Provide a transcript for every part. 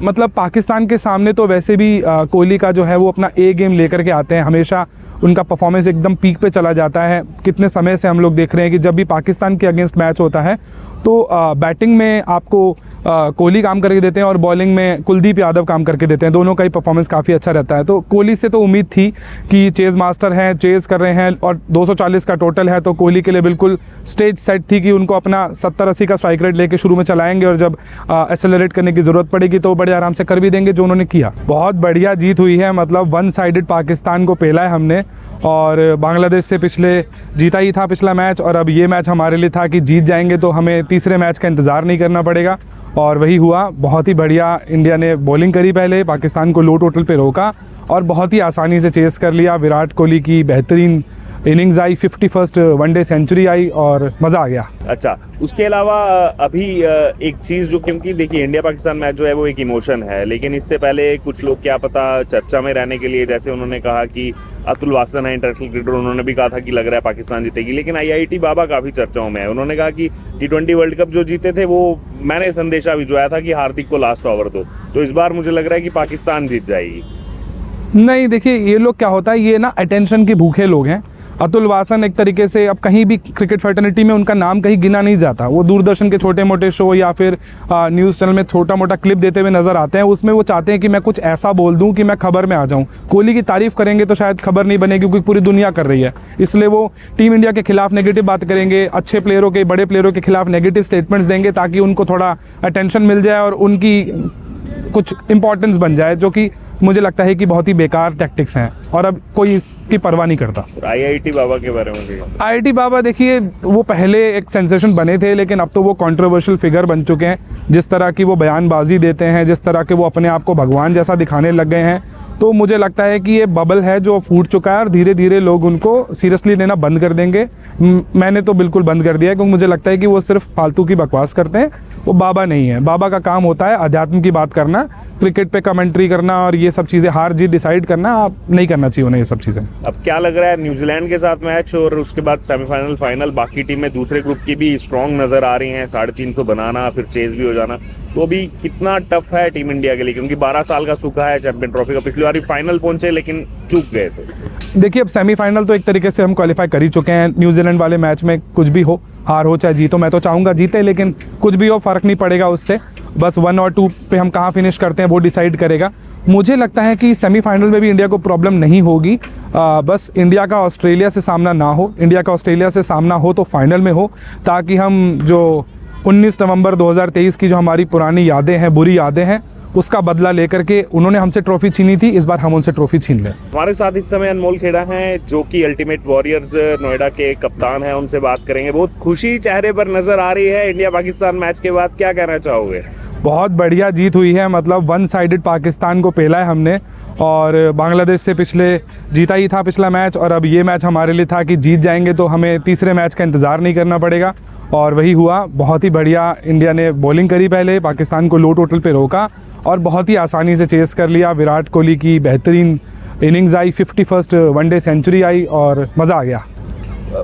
मतलब पाकिस्तान के सामने तो वैसे भी कोहली का जो है वो अपना ए गेम लेकर के आते हैं, हमेशा उनका परफॉर्मेंस एकदम पीक पे चला जाता है। कितने समय से हम लोग देख रहे हैं कि जब भी पाकिस्तान के अगेंस्ट मैच होता है तो बैटिंग में आपको कोहली काम करके देते हैं और बॉलिंग में कुलदीप यादव काम करके देते हैं। दोनों का ही परफॉर्मेंस काफ़ी अच्छा रहता है। तो कोहली से तो उम्मीद थी कि चेज़ मास्टर हैं, चेज़ कर रहे हैं और 240 का टोटल है, तो कोहली के लिए बिल्कुल स्टेज सेट थी कि उनको अपना 70-80 का स्ट्राइक रेट लेके शुरू में चलाएंगे और जब एक्सेलरेट करने की ज़रूरत पड़ेगी तो बड़े आराम से कर भी देंगे, जो उन्होंने किया। बहुत बढ़िया जीत हुई है, मतलब वन साइडेड पाकिस्तान को पेला है हमने और बांग्लादेश से पिछले जीता ही था पिछला मैच, और अब ये मैच हमारे लिए था कि जीत जाएंगे तो हमें तीसरे मैच का इंतज़ार नहीं करना पड़ेगा, और वही हुआ। बहुत ही बढ़िया इंडिया ने बॉलिंग करी, पहले पाकिस्तान को लो टोटल पे रोका और बहुत ही आसानी से चेस कर लिया। विराट कोहली की बेहतरीन इनिंग्स आई, 51st वनडे सेंचुरी आई और मज़ा आ गया। अच्छा, उसके अलावा अभी एक चीज़ जो, क्योंकि देखिए इंडिया पाकिस्तान मैच जो है वो एक इमोशन है, लेकिन इससे पहले कुछ लोग क्या पता चर्चा में रहने के लिए, जैसे उन्होंने कहा कि अतुल वासन है इंटरनेशनल क्रिकेटर, उन्होंने भी कहा था कि लग रहा है पाकिस्तान जीतेगी, लेकिन IIT बाबा काफ़ी चर्चाओं में है। उन्होंने कहा कि T20 वर्ल्ड कप जो जीते थे वो मैंने संदेशा भिजवाया था कि हार्दिक को लास्ट ओवर दो, तो इस बार मुझे लग रहा है कि पाकिस्तान जीत जाएगी। नहीं, देखिए ये लोग क्या होता है, ये ना अटेंशन के भूखे लोग हैं। अतुल वासन एक तरीके से अब कहीं भी क्रिकेट फैटर्निटी में उनका नाम कहीं गिना नहीं जाता। वो दूरदर्शन के छोटे मोटे शो या फिर न्यूज़ चैनल में छोटा मोटा क्लिप देते हुए नज़र आते हैं, उसमें वो चाहते हैं कि मैं कुछ ऐसा बोल दूं कि मैं खबर में आ जाऊं। कोहली की तारीफ करेंगे तो शायद खबर नहीं बनेगी क्योंकि पूरी दुनिया कर रही है, इसलिए वो टीम इंडिया के खिलाफ नेगेटिव बात करेंगे, अच्छे प्लेयरों के, बड़े प्लेयरों के खिलाफ नेगेटिव स्टेटमेंट्स देंगे ताकि उनको थोड़ा अटेंशन मिल जाए और उनकी कुछ इंपॉर्टेंस बन जाए, जो कि मुझे लगता है कि बहुत ही बेकार टैक्टिक्स हैं और अब कोई इसकी परवाह नहीं करता। IIT बाबा के बारे में, IIT बाबा देखिए वो पहले एक सेंसेशन बने थे, लेकिन अब तो वो कंट्रोवर्शियल फिगर बन चुके हैं। जिस तरह की वो बयानबाजी देते हैं, जिस तरह के वो अपने आप को भगवान जैसा दिखाने लग गए हैं, तो मुझे लगता है कि ये बबल है जो फूट चुका है और धीरे धीरे लोग उनको सीरियसली लेना बंद कर देंगे। मैंने तो बिल्कुल बंद कर दिया है क्योंकि मुझे लगता है कि वो सिर्फ फालतू की बकवास करते हैं, वो बाबा नहीं है। बाबा का काम होता है अध्यात्म की बात करना, क्रिकेट पे कमेंट्री करना और ये सब चीज़ें, हार जीत डिसाइड करना, आप नहीं करना चाहिए उन्हें ये सब चीज़ें। अब क्या लग रहा है, न्यूजीलैंड के साथ मैच और उसके बाद सेमीफाइनल फाइनल, बाकी टीमें दूसरे ग्रुप की भी स्ट्रॉन्ग नज़र आ रही हैं, 350 बनाना फिर चेज भी हो जाना, तो अभी कितना टफ है टीम इंडिया के लिए, क्योंकि 12 साल का सूखा है चैंपियन ट्रॉफी का। पिछली बार फाइनल पहुंचे लेकिन चूक गए थे। देखिए अब सेमीफाइनल तो एक तरीके से हम क्वालिफाई कर ही चुके हैं। न्यूजीलैंड वाले मैच में कुछ भी हो, हार हो चाहे जीतो, मैं तो चाहूँगा जीते, लेकिन कुछ भी हो फ़र्क नहीं पड़ेगा उससे। बस 1 और 2 पे हम कहाँ फिनिश करते हैं वो डिसाइड करेगा। मुझे लगता है कि सेमीफाइनल में भी इंडिया को प्रॉब्लम नहीं होगी। बस इंडिया का ऑस्ट्रेलिया से सामना ना हो, इंडिया का ऑस्ट्रेलिया से सामना हो तो फाइनल में हो, ताकि हम जो 19 नवंबर 2023 की जो हमारी पुरानी यादें हैं, बुरी यादें हैं, उसका बदला लेकर के उन्होंने हमसे ट्रॉफी छीनी थी, इस बार हम उनसे ट्रॉफी छीन लें। हमारे साथ इस समय अनमोल खेड़ा हैं जो कि अल्टीमेट वॉरियर्स नोएडा के कप्तान हैं, उनसे बात करेंगे। बहुत खुशी चेहरे पर नजर आ रही है इंडिया पाकिस्तान मैच के बाद, क्या कहना चाहोगे? बहुत बढ़िया जीत हुई है, मतलब वन साइडेड पाकिस्तान को पेला है हमने और बांग्लादेश से पिछले जीता ही था पिछला मैच, और अब ये मैच हमारे लिए था कि जीत जाएंगे तो हमें तीसरे मैच का इंतज़ार नहीं करना पड़ेगा, और वही हुआ। बहुत ही बढ़िया इंडिया ने बॉलिंग करी, पहले पाकिस्तान को लो टोटल पे रोका और बहुत ही आसानी से चेस कर लिया। विराट कोहली की बेहतरीन इनिंग्स आई, 51st वनडे सेंचुरी आई और मज़ा आ गया।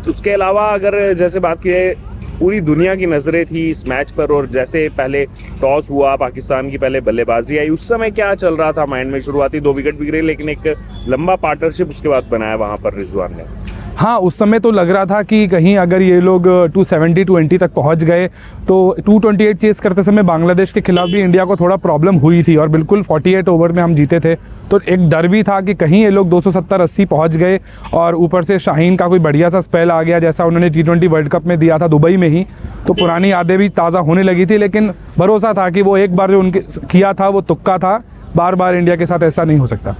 उसके अलावा अगर जैसे बात की, पूरी दुनिया की नज़रें थी इस मैच पर, और जैसे पहले टॉस हुआ, पाकिस्तान की पहले बल्लेबाजी आई, उस समय क्या चल रहा था माइंड में? शुरुआती 2 विकेट भी गिरे, लेकिन एक लंबा पार्टनरशिप उसके बाद बनाया वहाँ पर रिजवान ने। हाँ, उस समय तो लग रहा था कि कहीं अगर ये लोग 270-20 तक पहुंच गए तो 228 चेस करते समय बांग्लादेश के खिलाफ भी इंडिया को थोड़ा प्रॉब्लम हुई थी और बिल्कुल 48 ओवर में हम जीते थे, तो एक डर भी था कि कहीं ये लोग 270-80 पहुंच गए और ऊपर से शाहीन का कोई बढ़िया सा स्पेल आ गया जैसा उन्होंने T20 वर्ल्ड कप में दिया था दुबई में ही, तो पुरानी यादें भी ताज़ा होने लगी थी। लेकिन भरोसा था कि वो एक बार जो उनके किया था वो तुक्का था, बार बार इंडिया के साथ ऐसा नहीं हो सकता।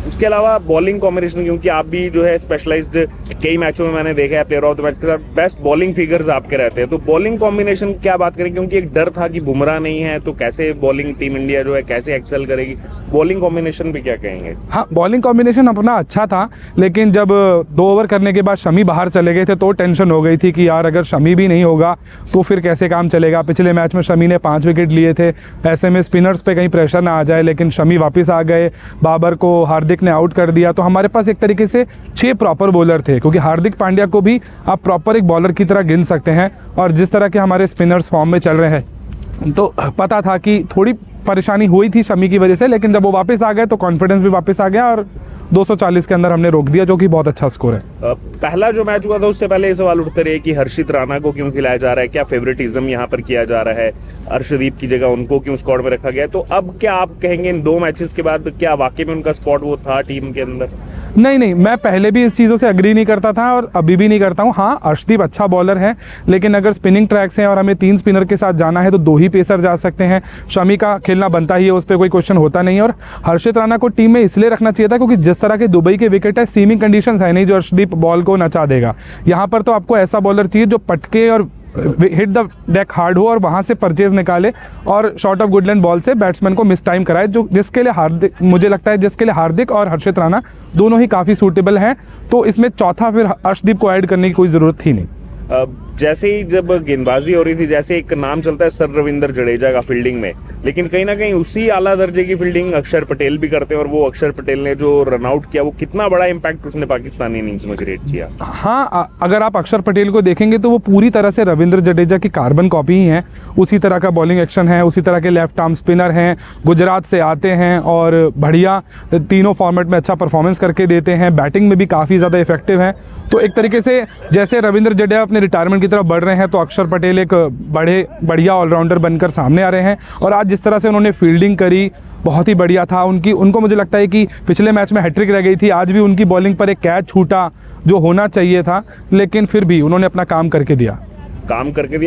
उसके अलावा बॉलिंग कॉम्बिनेशन, क्योंकि आप भी जो है स्पेशलाइज्ड, कई मैचों में मैंने देखा है प्लेयर ऑफ द मैच के साथ बेस्ट बॉलिंग फिगर्स आपके रहते हैं, तो बॉलिंग कॉम्बिनेशन क्या बात करें? क्योंकि एक डर था कि बुमराह नहीं है तो कैसे बॉलिंग टीम इंडिया जो है कैसे एक्सेल करेगी, बॉलिंग कॉम्बिनेशन भी क्या कहेंगे? हाँ, बॉलिंग कॉम्बिनेशन अपना अच्छा था, लेकिन जब 2 ओवर करने के बाद शमी बाहर चले गए थे तो टेंशन हो गई थी कि यार अगर शमी भी नहीं होगा तो फिर कैसे काम चलेगा। पिछले मैच में शमी ने 5 विकेट लिए थे, ऐसे में स्पिनर्स पे कहीं प्रेशर ना आ जाए, लेकिन शमी वापस आ गए, बाबर को हार्दिक ने आउट कर दिया, तो हमारे पास एक तरीके से 6 प्रॉपर बॉलर थे, क्योंकि हार्दिक पांड्या को भी आप प्रॉपर एक बॉलर की तरह गिन सकते हैं। और जिस तरह के हमारे स्पिनर्स फॉर्म में चल रहे हैं, तो पता था कि थोड़ी परेशानी हुई थी शमी की वजह से, लेकिन जब वो वापस आ गए तो कॉन्फिडेंस भी वापस आ गया और 240 के अंदर हमने रोक दिया, जो कि बहुत अच्छा स्कोर है। पहला जो मैच हुआ था उससे पहले ये सवाल उठते रहे कि हर्षित राणा को क्यों खिलाया जा रहा है, क्या फेवरेटिज्म यहाँ पर किया जा रहा है, अर्शदीप की जगह उनको क्यों स्क्वाड में रखा गया। तो अब क्या आप कहेंगे इन 2 मैचेस के बाद, क्या वाकई में उनका स्पॉट वो था टीम के अंदर? नहीं, मैं पहले भी इस चीज़ों से अग्री नहीं करता था और अभी भी नहीं करता हूँ। हाँ, अर्शदीप अच्छा बॉलर है, लेकिन अगर स्पिनिंग ट्रैक्स हैं और हमें 3 स्पिनर के साथ जाना है तो 2 ही पेसर जा सकते हैं। शमी का खेलना बनता ही है, उस पर कोई क्वेश्चन होता नहीं है। और हर्षित राणा को टीम में इसलिए रखना चाहिए था क्योंकि जिस तरह के दुबई के विकेट है, सीमिंग कंडीशंस है नहीं जो अर्शदीप बॉल को नचा देगा। यहाँ पर तो आपको ऐसा बॉलर चाहिए जो पटके और हिट द डेक हार्ड हो और वहाँ से परचेज निकाले और short of good length ball से बैट्समैन को मिस टाइम कराए, जो जिसके लिए हार्दिक, मुझे लगता है जिसके लिए हार्दिक और हर्षित राणा दोनों ही काफ़ी सूटेबल हैं। तो इसमें चौथा फिर अर्शदीप को ऐड करने की कोई ज़रूरत थी नहीं। जैसे ही जब गेंदबाजी हो रही थी, जैसे एक नाम चलता है सर रविंद्र जडेजा का फील्डिंग में, लेकिन कहीं ना कहीं उसी आला दर्जे की फील्डिंग अक्षर पटेल भी करते हैं और वो अक्षर पटेल ने जो रनआउट किया वो कितना बड़ा इंपैक्ट उसने पाकिस्तानी इनिंग्स में क्रिएट किया। हाँ, अगर आप अक्षर पटेल को देखेंगे तो वो पूरी तरह से रविंद्र जडेजा की कार्बन कॉपी ही है। उसी तरह का बॉलिंग एक्शन है, उसी तरह के लेफ्ट आर्म स्पिनर हैं, गुजरात से आते हैं और बढ़िया तीनों फॉर्मेट में अच्छा परफॉर्मेंस करके देते हैं, बैटिंग में भी काफ़ी ज़्यादा इफेक्टिव हैं। तो एक तरीके से जैसे रविंद्र जडेजा अपने रिटायरमेंट की तरफ बढ़ रहे हैं तो अक्षर पटेल एक बढ़िया ऑलराउंडर बनकर सामने आ रहे हैं। और आज जिस तरह से उन्होंने फील्डिंग करी बहुत ही बढ़िया था उनको मुझे लगता है कि पिछले मैच में हैट्रिक रह गई थी, आज भी उनकी बॉलिंग पर एक कैच छूटा जो होना चाहिए था, लेकिन फिर भी उन्होंने अपना काम करके दिया।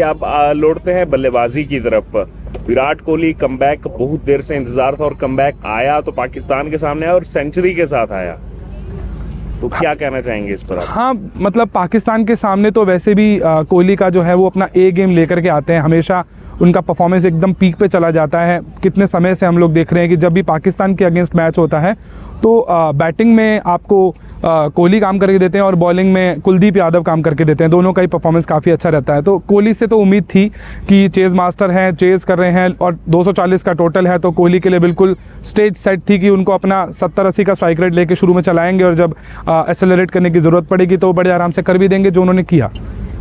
आप लौटते हैं बल्लेबाजी की तरफ। विराट कोहली कमबैक बहुत देर से इंतजार था और कमबैक आया तो पाकिस्तान के सामने आया और सेंचुरी के साथ आया, तो क्या कहना चाहेंगे इस पर आप? हाँ, मतलब पाकिस्तान के सामने तो वैसे भी कोहली का जो है वो अपना ए गेम लेकर के आते हैं, हमेशा उनका परफॉर्मेंस एकदम पीक पे चला जाता है। कितने समय से हम लोग देख रहे हैं कि जब भी पाकिस्तान के अगेंस्ट मैच होता है तो बैटिंग में आपको कोहली काम करके देते हैं और बॉलिंग में कुलदीप यादव काम करके देते हैं, दोनों का ही परफॉर्मेंस काफ़ी अच्छा रहता है। तो कोहली से तो उम्मीद थी कि चेज़ मास्टर हैं, चेज़ कर रहे हैं और 240 का टोटल है, तो कोहली के लिए बिल्कुल स्टेज सेट थी कि उनको अपना 70-80 का स्ट्राइक रेट लेके शुरू में चलाएंगे और जब एक्सेलरेट करने की ज़रूरत पड़ेगी तो बड़े आराम से कर भी देंगे, जो उन्होंने किया।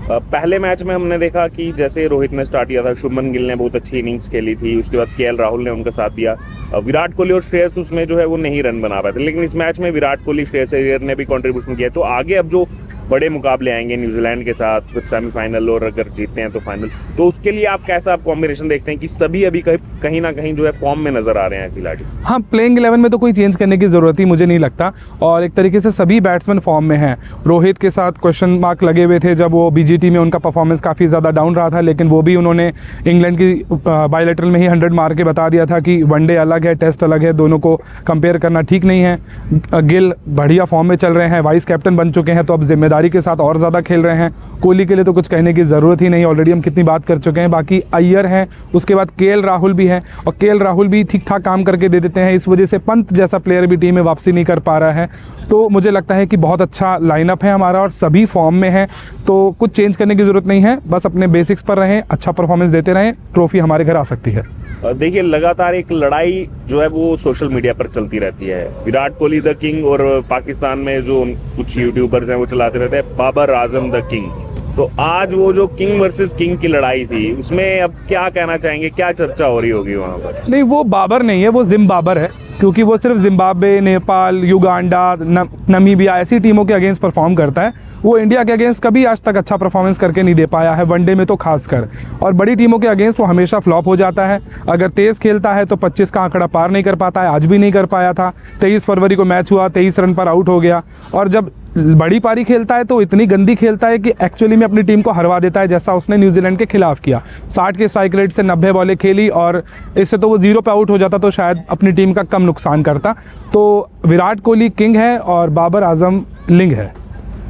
पहले मैच में हमने देखा कि जैसे रोहित ने स्टार्ट किया था, शुभमन गिल ने बहुत अच्छी इनिंग्स खेली थी, उसके बाद केएल राहुल ने उनका साथ दिया। विराट कोहली और श्रेयस उसमें जो है वो नहीं रन बना पाए थे, लेकिन इस मैच में विराट कोहली, श्रेयस अय्यर ने भी कंट्रीब्यूशन किया। तो आगे अब जो बड़े मुकाबले आएंगे न्यूजीलैंड के साथ, फिर सेमीफाइनल और अगर जीतते हैं तो फाइनल, तो उसके लिए आप कैसा आप कॉम्बिनेशन देखते हैं कि सभी अभी कहीं ना कहीं जो है फॉर्म में नजर आ रहे हैं खिलाड़ी? हाँ, प्लेइंग 11 में तो कोई चेंज करने की ज़रूरत ही मुझे नहीं लगता और एक तरीके से सभी बैट्समैन फॉर्म में हैं। रोहित के साथ क्वेश्चन मार्क लगे हुए थे जब वो बीजीटी में उनका परफॉर्मेंस काफ़ी ज़्यादा डाउन रहा था, लेकिन वो भी उन्होंने इंग्लैंड की बायलैटरल में ही 100 मार के बता दिया था कि वनडे अलग है, टेस्ट अलग है, दोनों को कंपेयर करना ठीक नहीं है। गिल बढ़िया फॉर्म में चल रहे हैं, वाइस कैप्टन बन चुके हैं, तो अब जिम्मेदारी के साथ और ज़्यादा खेल रहे हैं। कोहली के लिए तो कुछ कहने की ज़रूरत ही नहीं, ऑलरेडी हम कितनी बात कर चुके हैं। बाकी अय्यर हैं, उसके बाद केएल राहुल भी हैं और केएल राहुल भी ठीक ठाक काम करके दे देते हैं, इस वजह से पंत जैसा प्लेयर भी टीम में वापसी नहीं कर पा रहा है। तो मुझे लगता है कि बहुत अच्छा लाइनअप है हमारा और सभी फॉर्म में हैं, तो कुछ चेंज करने की ज़रूरत नहीं है, बस अपने बेसिक्स पर रहें, अच्छा परफॉर्मेंस देते रहें, ट्रॉफी हमारे घर आ सकती है। देखिए, लगातार एक लड़ाई जो है वो सोशल मीडिया पर चलती रहती है, विराट कोहली द किंग, और पाकिस्तान में जो कुछ यूट्यूबर्स हैं वो चलाते रहते हैं बाबर आजम द किंग। तो आज वो जो किंग वर्सेस किंग की लड़ाई थी, उसमें अब क्या कहना चाहेंगे, क्या चर्चा हो रही होगी वहाँ पर? नहीं, वो बाबर नहीं है, वो जिम्बाबर है, क्योंकि वो सिर्फ जिम्बाब्वे, नेपाल, युगांडा, नमीबिया ऐसी टीमों के अगेंस्ट परफॉर्म करता है। वो इंडिया के अगेंस्ट कभी आज तक अच्छा परफॉर्मेंस करके नहीं दे पाया है, वनडे में तो खासकर, और बड़ी टीमों के अगेंस्ट वो हमेशा फ्लॉप हो जाता है। अगर तेज़ खेलता है तो 25 का आंकड़ा पार नहीं कर पाता है, आज भी नहीं कर पाया था। 23 फरवरी को मैच हुआ, 23 रन पर आउट हो गया, और जब बड़ी पारी खेलता है तो इतनी गंदी खेलता है कि एक्चुअली में अपनी टीम को हरवा देता है, जैसा उसने न्यूजीलैंड के खिलाफ किया। 60 के स्ट्राइक रेट से 90 बॉलें खेली और इससे तो वो 0 पे आउट हो जाता तो शायद अपनी टीम का कम नुकसान करता। तो विराट कोहली किंग है और बाबर आजम लिंग है।